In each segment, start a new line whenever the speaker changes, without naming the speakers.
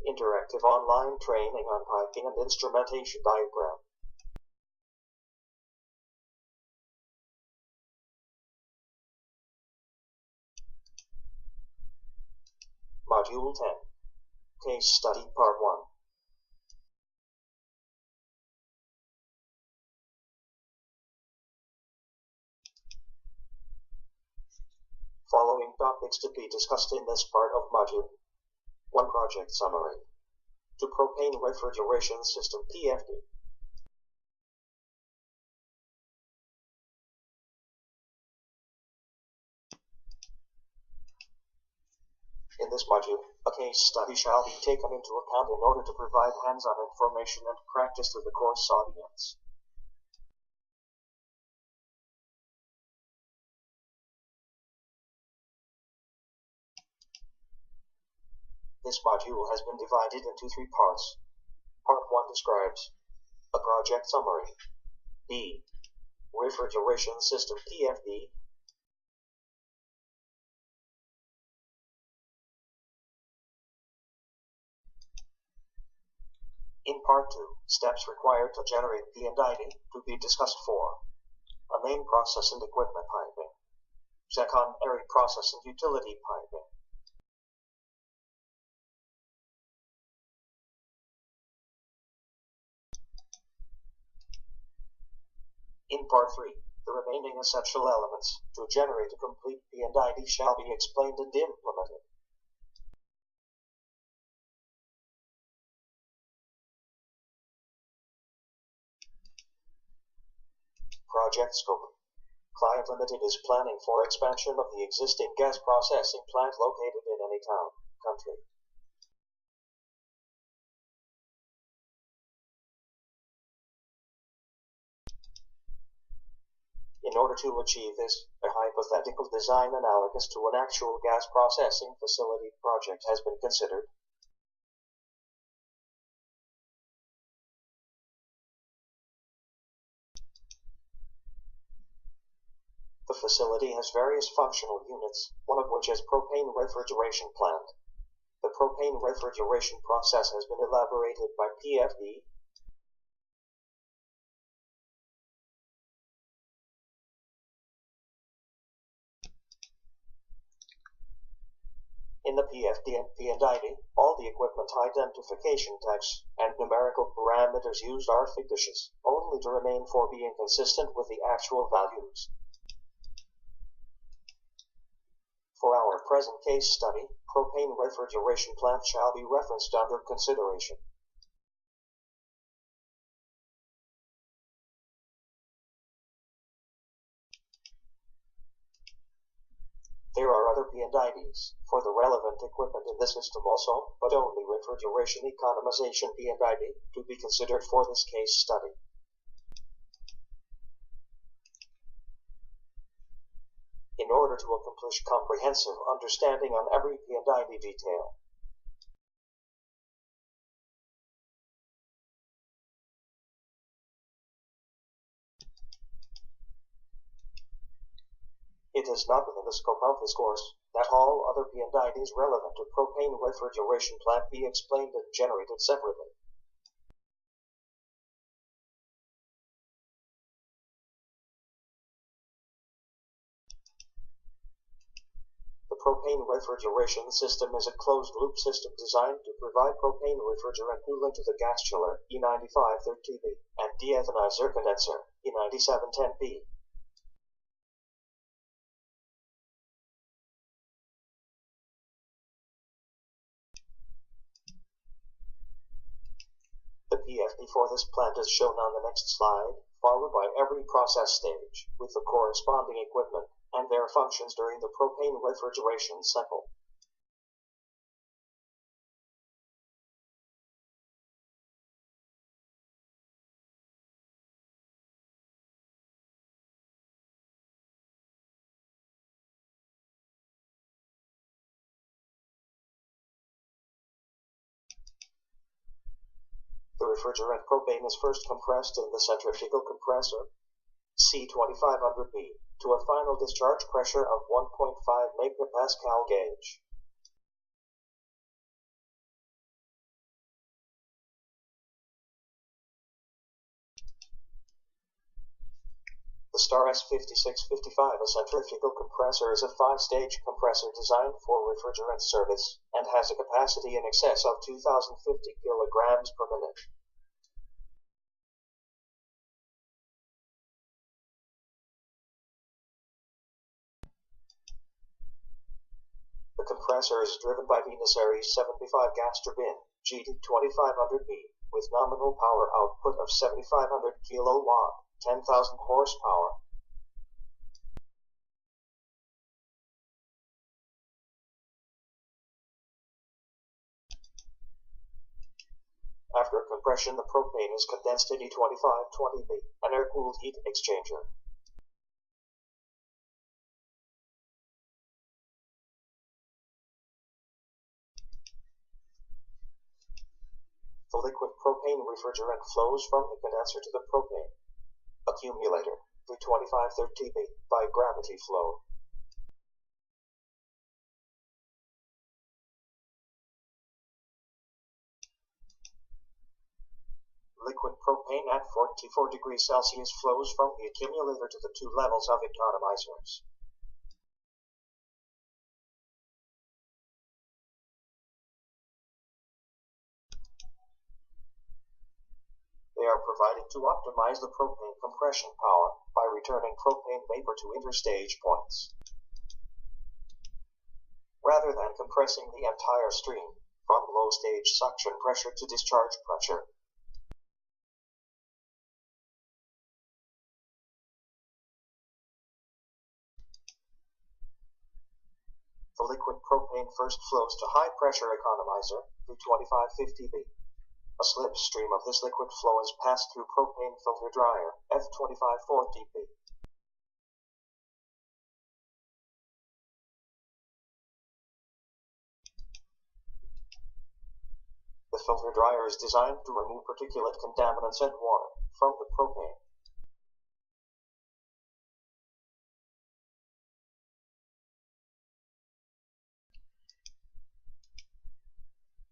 interactive online training on piping and instrumentation diagram. Module 10. Case Study Part 1. Following topics to be discussed in this part of Module 1. Project Summary. To Propane Refrigeration System (PFD). In this module, a case study shall be taken into account in order to provide hands-on information and practice to the course audience. This module has been divided into 3 parts. Part 1 describes a project summary. B. Refrigeration System (PFD). In Part 2, steps required to generate P&Id to be discussed for a main process and equipment piping, secondary process and utility piping, in Part 3, the remaining essential elements to generate a complete P&Id shall be explained and implemented. Project Scope. Client Limited is planning for expansion of the existing gas processing plant located in any town, country. In order to achieve this, a hypothetical design analogous to an actual gas processing facility project has been considered. The facility has various functional units, one of which is propane refrigeration plant. The propane refrigeration process has been elaborated by PFD. In the PFD and P&ID, all the equipment identification tags and numerical parameters used are fictitious, only to remain for being consistent with the actual values. For our present case study, propane refrigeration plant shall be referenced under consideration. There are other P&IDs for the relevant equipment in the system also, but only refrigeration economization P&ID to be considered for this case study. In order to accomplish comprehensive understanding on every P&ID detail, it is not within the scope of this course that all other P&IDs relevant to propane refrigeration plant be explained and generated separately. The propane refrigeration system is a closed-loop system designed to provide propane refrigerant cooling to the gas chiller E9530B and deethanizer condenser E9710B. The PFD for this plant is shown on the next slide, followed by every process stage, with the corresponding equipment and their functions during the propane refrigeration cycle. The refrigerant propane is first compressed in the centrifugal compressor C2500B to a final discharge pressure of 1.5 megapascal gauge. The Star S5655, a centrifugal compressor, is a 5-stage compressor designed for refrigerant service and has a capacity in excess of 2,050 kilograms per minute. The compressor is driven by Series 75 gas turbine, GT2500B, with nominal power output of 7,500 kilowatt, 10,000 horsepower. After compression, the propane is condensed in E2520B, an air-cooled heat exchanger. The liquid propane refrigerant flows from the condenser to the propane accumulator, V2530B, by gravity flow. Liquid propane at 44 degrees Celsius flows from the accumulator to the two levels of economizers. They are provided to optimize the propane compression power by returning propane vapor to interstage points, rather than compressing the entire stream from low stage suction pressure to discharge pressure. The liquid propane first flows to high-pressure economizer, V2550B. A slipstream of this liquid flow is passed through propane filter dryer, F2540B. The filter dryer is designed to remove particulate contaminants and water from the propane.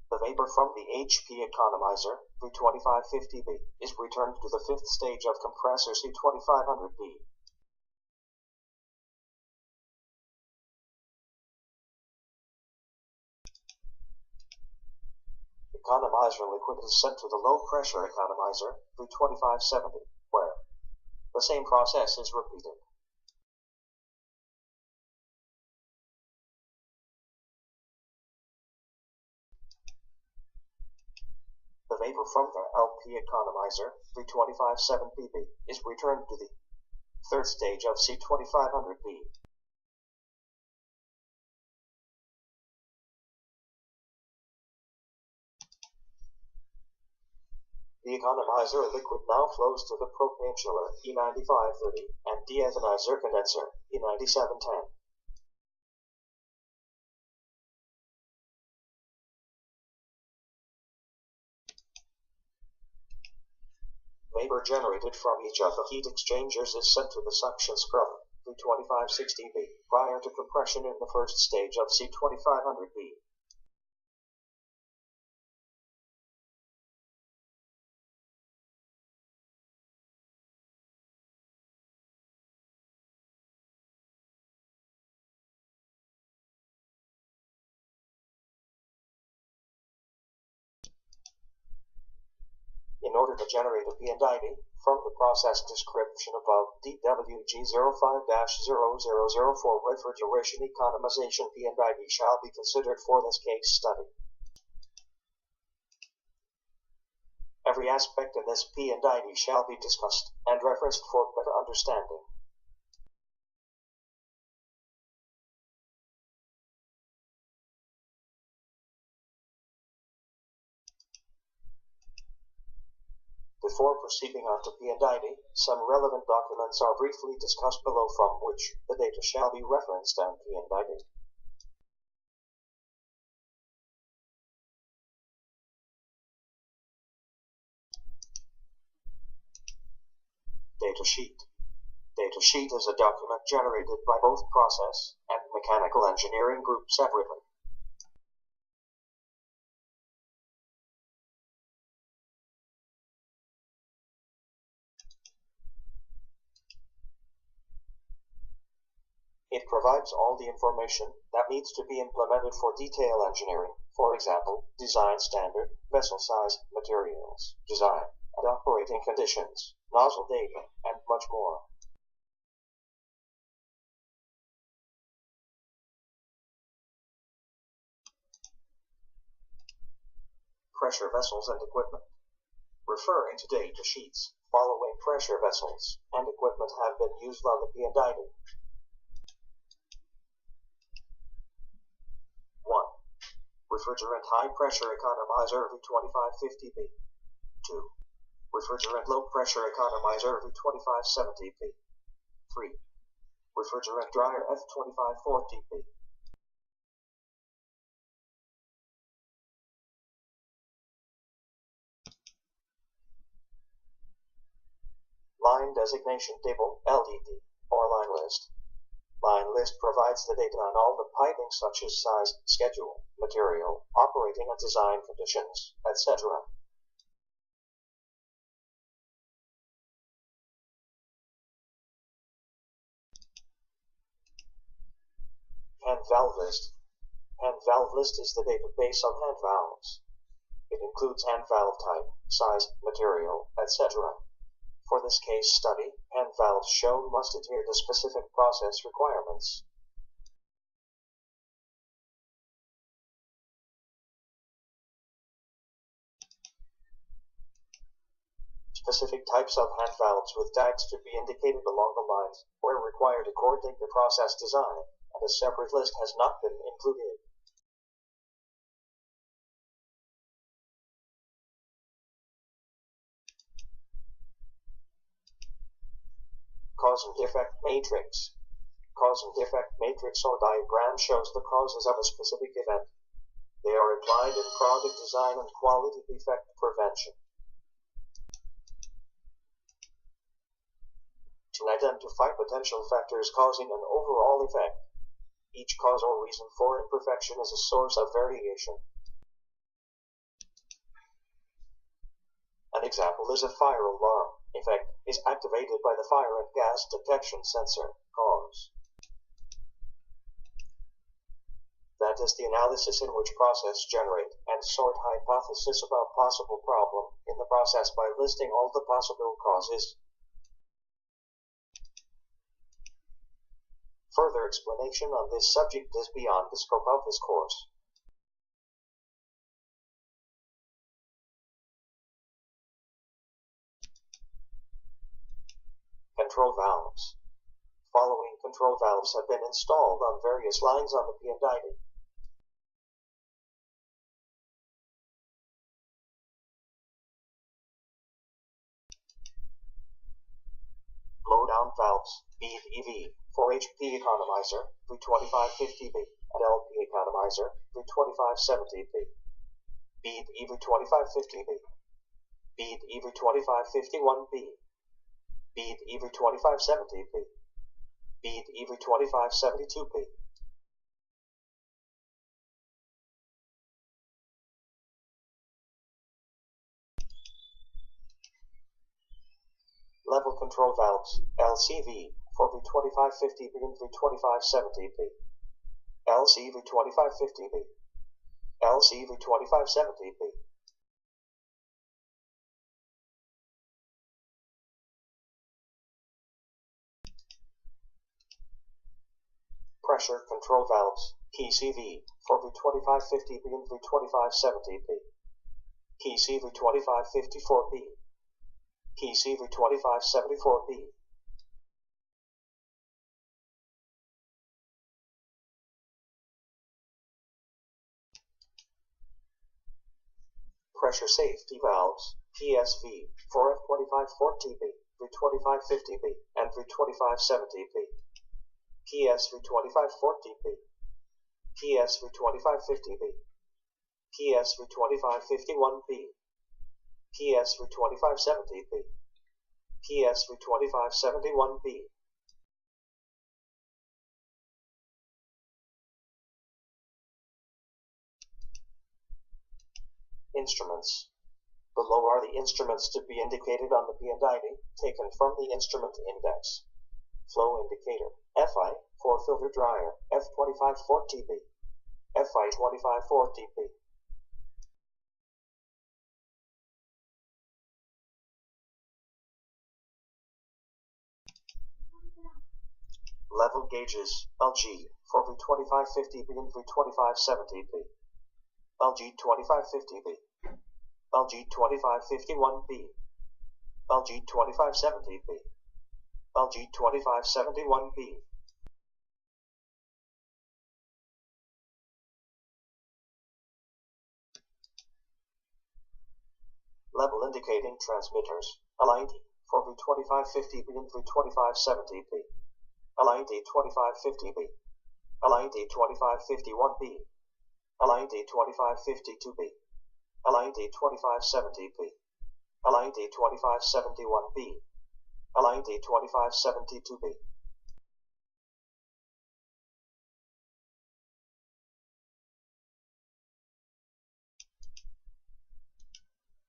The vapor from the HP economizer, V2550B, is returned to the fifth stage of compressor C2500B. Economizer liquid is sent to the low-pressure economizer, V2570, where the same process is repeated. The vapor from the LP economizer, V2570B, is returned to the third stage of C2500B. The economizer liquid now flows to the propane chiller, E9530, and deethanizer condenser, E9710. Vapor generated from each of the heat exchangers is sent to the suction scrubber, V2560B, prior to compression in the first stage of C2500B. In order to generate a P&Id, from the process description above, DWG05-0004 refrigeration economization P&Id shall be considered for this case study. Every aspect in this P&Id shall be discussed and referenced for better understanding. Before proceeding on to P&Id, some relevant documents are briefly discussed below from which the data shall be referenced on P&Id. Data sheet. Data sheet is a document generated by both process and mechanical engineering group separately. It provides all the information that needs to be implemented for detail engineering, for example, design standard, vessel size, materials, design, and operating conditions, nozzle data, and much more. Pressure vessels and equipment. Referring to data sheets, following pressure vessels and equipment have been used on the P&Id. 1. Refrigerant high pressure economizer V2550B. 2. Refrigerant low pressure economizer V2570B. 3. Refrigerant dryer F2540B. Line Designation Table, LDT, or line list. Line list provides the data on all the piping such as size, schedule, material, operating and design conditions, etc. Hand valve list. Hand valve list is the database on hand valves. It includes hand valve type, size, material, etc. For this case study, hand valves shown must adhere to specific process requirements. Specific types of hand valves with tags to be indicated along the lines where required to coordinate the process design, and a separate list has not been included. Causal defect matrix. Causal defect matrix or diagram shows the causes of a specific event. They are applied in product design and quality defect prevention. To identify potential factors causing an overall effect. Each cause or reason for imperfection is a source of variation. An example is a fire alarm. Effect is activated by the fire and gas detection sensor, cause. That is the analysis in which process generate and sort hypothesis about possible problem in the process by listing all the possible causes. Further explanation on this subject is beyond the scope of this course. Control valves. Following control valves have been installed on various lines on the P&Id. Blow-down valves, MEC-ESI, 4HP economizer, V2550B, and LP economizer, V2570B. MEC-ESI V2550B. MEC-ESI V2551B. MEC-ESI V2570B. MEC-ESI V2572B. Level control valves, LCV, for V2550B and V2570B. LC V2550B. LC V2570B. Pressure control valves, PCV, for V2550B and V2570B. PC V2554B. PC V2574B. Pressure safety valves, PSV, for F2540B, V2550B, and V2570B. PS V2540B. PS V2550B. PS V2551B. PS V2570B. PS V2571B. Instruments. Below are the instruments to be indicated on the P&Id, taken from the instrument index. Flow indicator, FI for filter dryer, F25 4TB, FI 25 4TB. Level gauges, LG for V2550B and V2570B, LG 2550B, LG 2551B, LG 2570B, LG 2571B. Level indicating transmitters, LID for V2550B and V2570B, LID 2550B, LID 2551B, LID 2552B, LID 2570B, LID 2571B, LID 2572B.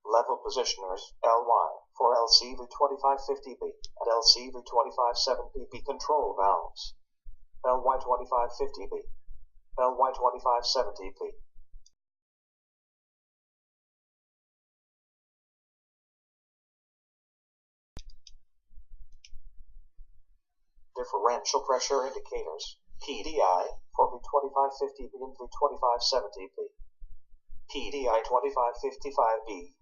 Level positioners, LY for LC V2550B and LC V2570B control valves, LY 2550B, LY 2570B. Differential pressure indicators, PDI for V2550B and V2570B, PDI 2555B,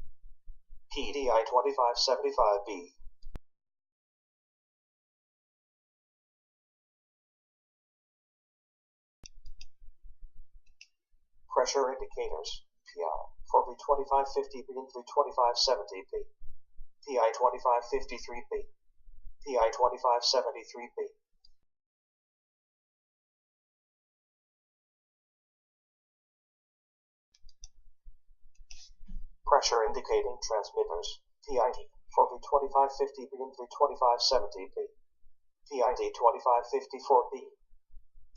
PDI 2575B. Pressure indicators, PI for V2550B and V2570B, PI 2553B, PI 2573B. Pressure indicating transmitters, PID for V2550B and V2570B, PID 2554B,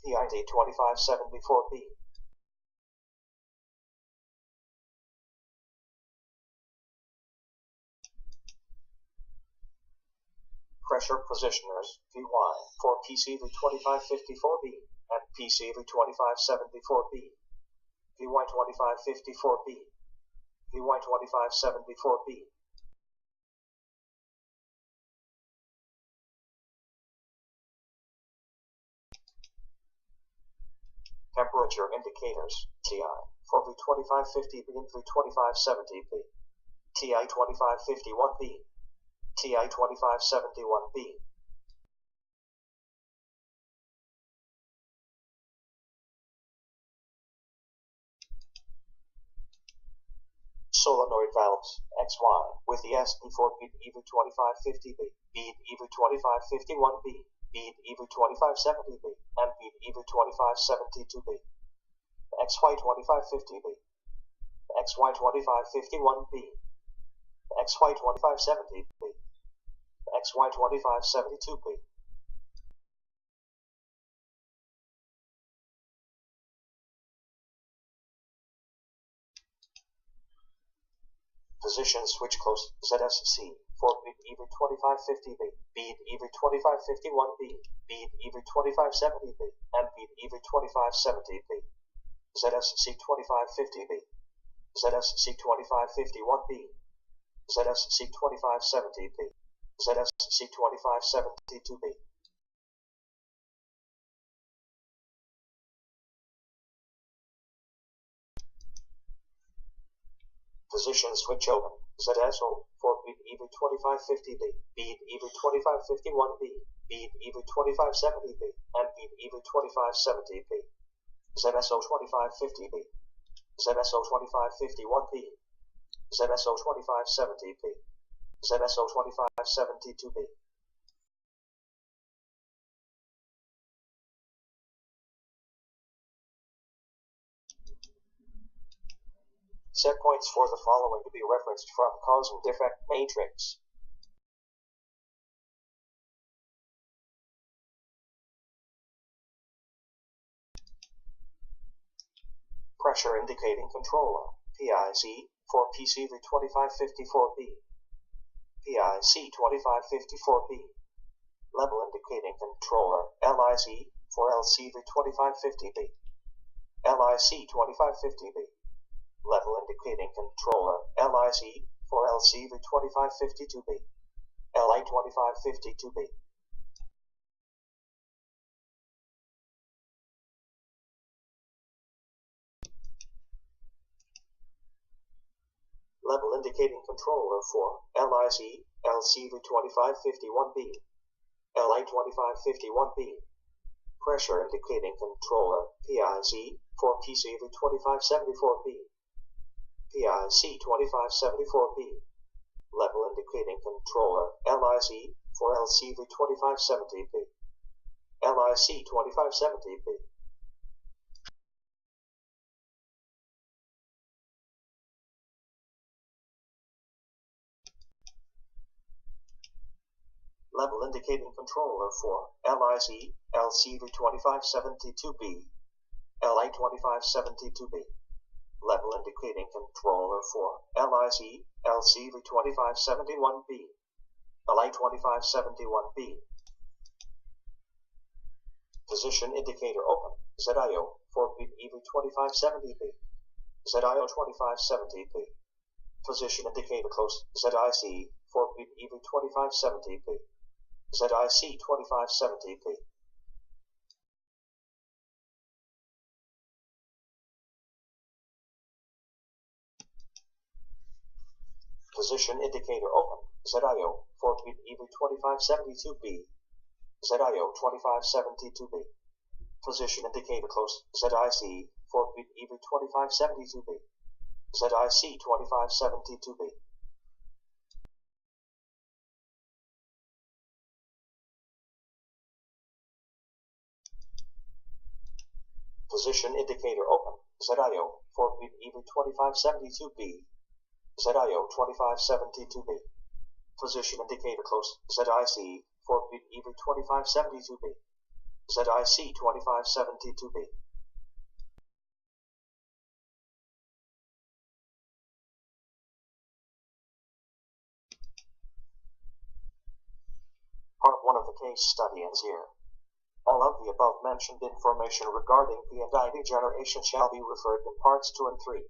PID 2574B. Pressure positioners, VY for PCV2554B and PCV2574B, VY2554B, VY2574B. Temperature indicators, TI for V2550B and V2570B, TI 2551B, TI 2571B. Solenoid valves, XY, with the S before bead EV2550B, bead EV2551B, bead EV2570B, and bead EV2572B. XY2550B, XY2551B, XY2570B, XY2572B. Position switch close ZSC for bead EV2550B, bead EV2551B, bead EV2570B, and bead EV2570B. ZSC 2550B, ZSC 2551B, ZSC 2570B, ZSC 2572B. Position switch open, ZSO for bead EV2550B, bead EV2551B, bead EV2570B, and bead EV2570B. ZSO 2550B, ZSO 2551B, ZSO 2570B, ZSO 2572B. Set points for the following to be referenced from Causal defect matrix. Pressure indicating controller, PIC for PCV2554B, PIC 2554B, Level indicating controller LIC for LCV2550B. LIC2550B. Level indicating controller LIC for LCV2552B. LI2552B. Level indicating controller for LIC LCV2551B. LI2551B. Pressure indicating controller PIC for PCV2574B. PIC2574B. Level indicating controller LIC for LCV2570B. LIC2570B. Level indicating controller for LIC LCV2572B. LI2572B. Level indicating controller for LIC LCV2571B. LI2571B. Position indicator open. ZIO for EV2570B. ZIO 2570B. Position indicator close. ZIC for EV2570B. ZIC 2570B. Position indicator open. ZIO for EV2572B. ZIO 2572B. Position indicator close. ZIC for EV2572B. ZIC 2572B. Position indicator open. ZIO for EV2572B. ZIO 2572B. Position indicator close. ZIC for EV2572B. ZIC 2572B. Part 1 of the case study ends here. All of the above mentioned information regarding P&ID generation shall be referred in parts 2 and 3.